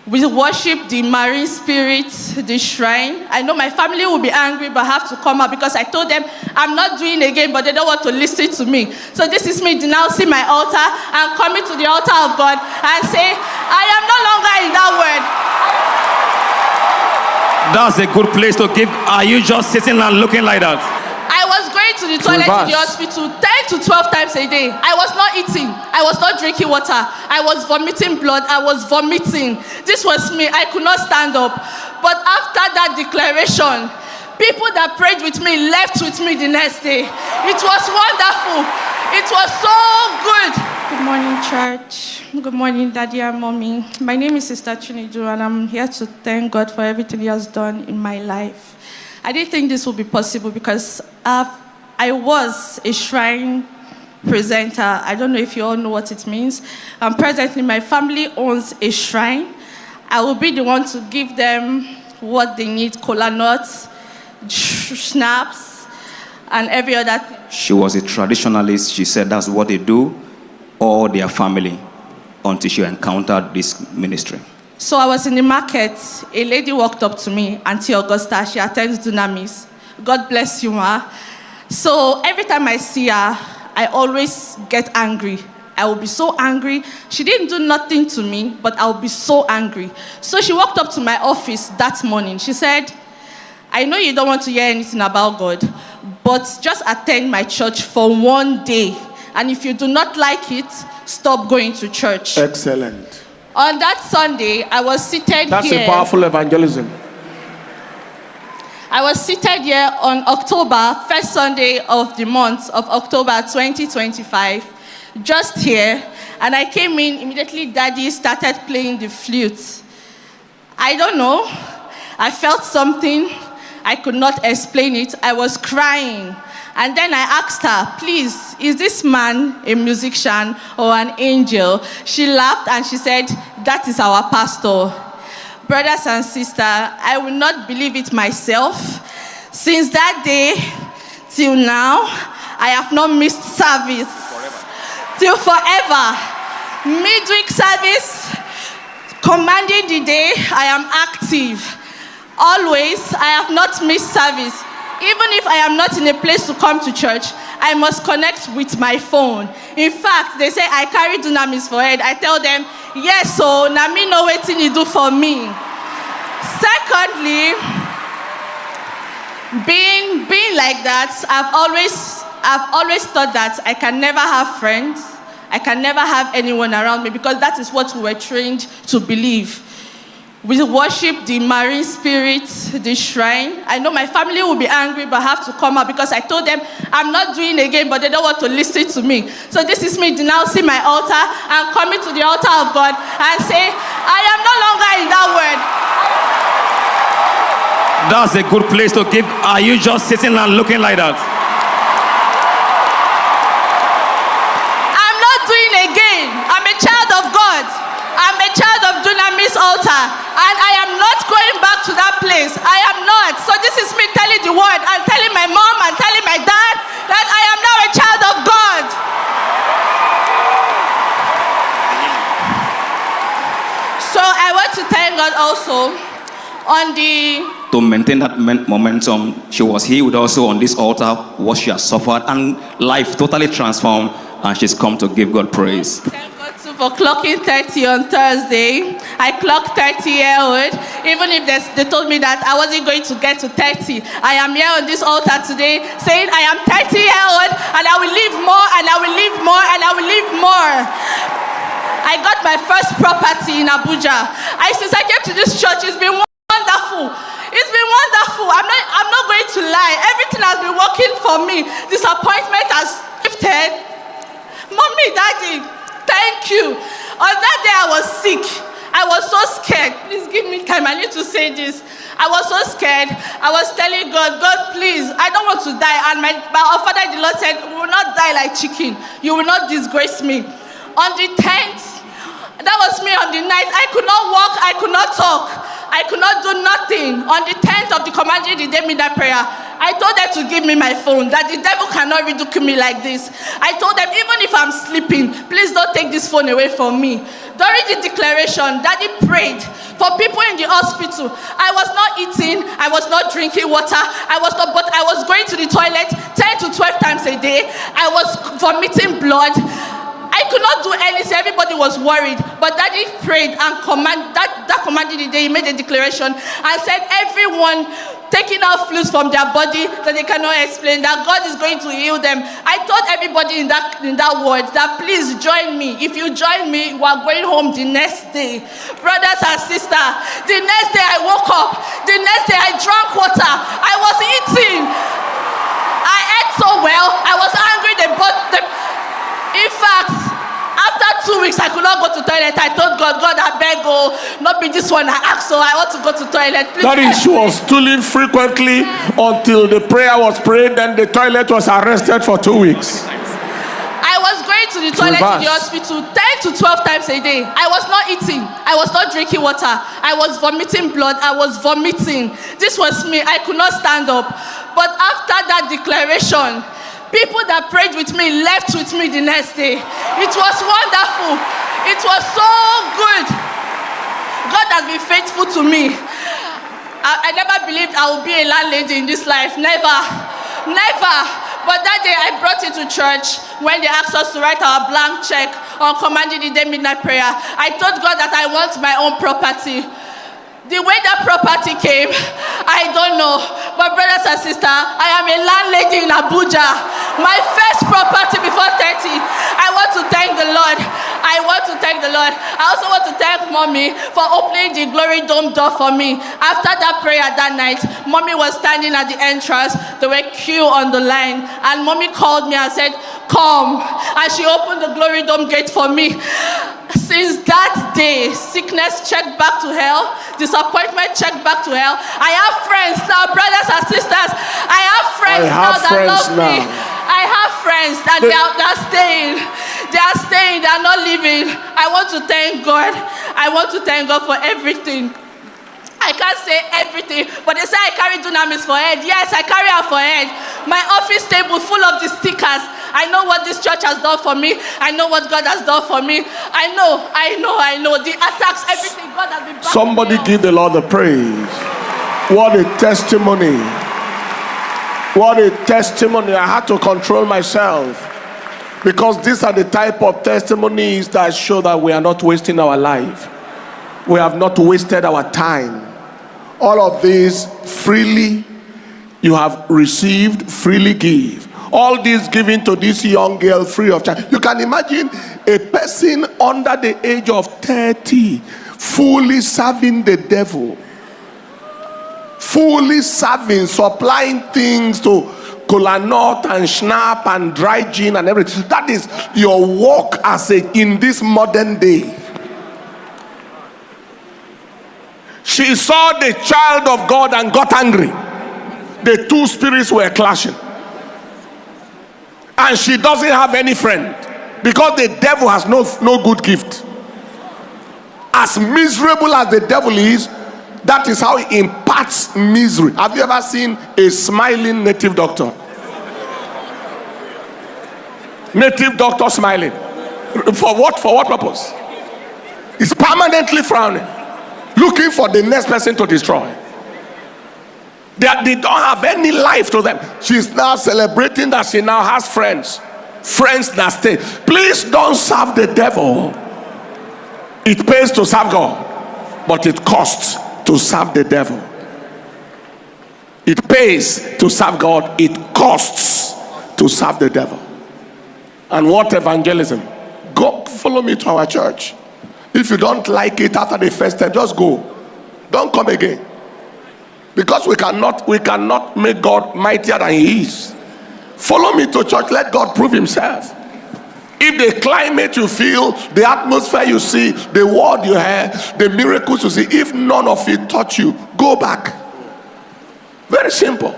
We worship the marine spirit, the shrine. I know my family will be angry, but I have to come out because I told them I'm not doing again, but they don't want to listen to me. So this is me denouncing my altar and coming to the altar of God and say, I am no longer in that word. That's a good place to give. Are you just sitting and looking like that? I was going to the toilet in the hospital 10 to 12 times a day. I was not eating. I was not drinking water. I was vomiting blood. I was vomiting. This was me. I could not stand up. But after that declaration, people that prayed with me left with me the next day. It was wonderful. It was so good. Good morning, church. Good morning, Daddy and Mommy. My name is Sister Chinedu, and I'm here to thank God for everything He has done in my life. I didn't think this would be possible because I was a shrine presenter. I don't know if you all know what it means. Presently, my family owns a shrine. I will be the one to give them what they need: cola nuts, schnapps, and every other thing. She was a traditionalist. She said that's what they do, or their family, until she encountered this ministry. So I was in the market. A lady walked up to me, Auntie Augusta. She attends Dunamis. God bless you, ma. So every time I see her, I always get angry. I will be so angry. She didn't do nothing to me, but I'll be so angry. So she walked up to my office that morning. She said, I know you don't want to hear anything about God, but just attend my church for one day. And if you do not like it, stop going to church. Excellent. On that Sunday, I was seated here. That's a powerful evangelism. I was seated here on October, first Sunday of the month of October 2025, just here. And I came in, immediately Daddy started playing the flute. I don't know. I felt something. I could not explain it. I was crying. And then I asked her, please, is this man a musician or an angel? She laughed and she said, that is our pastor. Brothers and sisters, I will not believe it myself. Since that day till now, I have not missed service. Till forever. Midweek service, commanding the day, I am active. Always, I have not missed service. Even if I am not in a place to come to church, I must connect with my phone. In fact, they say I carry Dunamis for head. I tell them, yes, so now me know what you do for me. Secondly, being like that, I've always thought that I can never have friends. I can never have anyone around me because that is what we were trained to believe. We worship the marine spirit, the shrine. I know my family will be angry, but I have to come out because I told them I'm not doing again, but they don't want to listen to me. So this is me denouncing my altar and coming to the altar of God and say, I am no longer in that word. That's a good place to give. Are you just sitting and looking like that? I'm not doing again. I'm a child of God. I'm a child of Dunamis altar. And I am not going back to that place. I am not. So this is me telling the word and telling my mom and telling my dad that I am now a child of God. So I want to thank God also on to maintain that momentum. She was healed also on this altar, what she has suffered, and life totally transformed, and she's come to give God praise. For clocking 30 on Thursday. I clocked 30-year-old. Even if they told me that I wasn't going to get to 30. I am here on this altar today saying I am 30-year-old and I will live more and I will live more and I will live more. I got my first property in Abuja. Since I came to this church, it's been wonderful. It's been wonderful. I'm not going to lie. Everything has been working for me. Disappointment has shifted. Mommy, Daddy, thank you. On that day, I was sick. I was so scared. Please give me time. I need to say this. I was so scared. I was telling God, God, please, I don't want to die. And our Father, the Lord said, we will not die like chicken. You will not disgrace me. On the 10th, that was me on the night. I could not walk. I could not talk. I could not do nothing. On the 10th of the commanding the day midnight prayer, I told them to give me my phone, that the devil cannot ridicule me like this. I told them, even if I'm sleeping, please don't take this phone away from me. During the declaration, Daddy prayed for people in the hospital. I was not eating, I was not drinking water, but I was going to the toilet 10 to 12 times a day. I was vomiting blood. I could not do anything. Everybody was worried. But Daddy prayed and that commanded the day. He made a declaration and said, everyone taking out flutes from their body that they cannot explain, that God is going to heal them. I told everybody in that word that please join me. If you join me, we are going home the next day. Brothers and sisters, the next day I woke up. The next day I drank water. I was eating. I ate so well. I was angry. In fact, after 2 weeks, I could not go to toilet. I told God, I beg, not be this one I asked, so I want to go to toilet. Please. That is, she was stooling frequently until the prayer was prayed, then the toilet was arrested for 2 weeks. I was going to the toilet in the hospital 10 to 12 times a day. I was not eating. I was not drinking water. I was vomiting blood. I was vomiting. This was me. I could not stand up. But after that declaration, people that prayed with me left with me the next day. It was wonderful. It was so good. God has been faithful to me. I never believed I would be a landlady in this life. Never. But that day I brought it to church when they asked us to write our blank check on commanding the day midnight prayer. I told God that I want my own property. The way that property came, I don't know. But brothers and sisters, I am a landlady in Abuja. My first property before 30. I want to thank the Lord. I also want to thank Mommy for opening the Glory Dome door for me. After that prayer that night, Mommy was standing at the entrance. There were queue on the line. And Mommy called me and said, come. And she opened the Glory Dome gate for me. Since that day, sickness checked back to hell, disappointment checked back to hell. I have friends now, brothers and sisters. I have friends now that love me. I have friends that they are staying. They are staying, they are not leaving. I want to thank God. I want to thank God for everything. I can't say everything, but they say I carry dunamis for head. Yes, I carry her for head. My office table full of the stickers. I know what this church has done for me. I know what God has done for me. I know. The attacks, everything, God has been back. Somebody give the Lord the praise. What a testimony. What a testimony. I had to control myself, because these are the type of testimonies that show that we are not wasting our life. We have not wasted our time. All of this freely you have received, freely give. All this given to this young girl free of charge. You can imagine a person under the age of 30 fully serving the devil, fully serving, supplying things to kola nut and schnapp and dry gin and everything. That is your work in this modern day. She saw the child of God and got angry. The two spirits were clashing. And she doesn't have any friend, because the devil has no good gift. As miserable as the devil is, that is how he imparts misery. Have you ever seen a smiling native doctor? Native doctor smiling. For what? For what purpose? He's permanently frowning, looking for the next person to destroy. They don't have any life to them. She's now celebrating that she now has friends that stay. Please don't serve the devil. It pays to serve God, but it costs to serve the devil. It pays to serve God, it costs to serve the devil. And what evangelism? Go follow me to our church. If you don't like it after the first time, just go. Don't come again. Because we cannot make God mightier than he is. Follow me to church. Let God prove himself. If the climate you feel, the atmosphere you see, the word you hear, the miracles you see, if none of it touch you, go back. Very simple.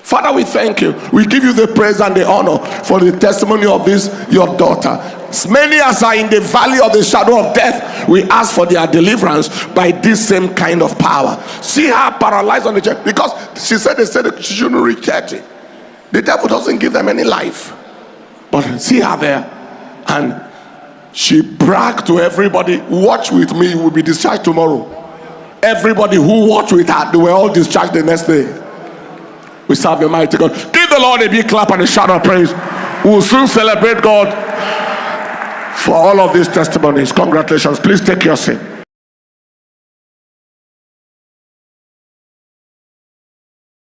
Father, we thank you. We give you the praise and the honor for the testimony of this, your daughter. As many as are in the valley of the shadow of death, we ask for their deliverance by this same kind of power. See her paralyzed on the chair because she said she shouldn't reach 30. The devil doesn't give them any life. But see her there, and she bragged to everybody, watch with me, we'll be discharged tomorrow. Everybody who watched with her, they were all discharged the next day. We serve the mighty God. Give the Lord a big clap and a shout of praise. We'll soon celebrate God for all of these testimonies. Congratulations. Please take your seat.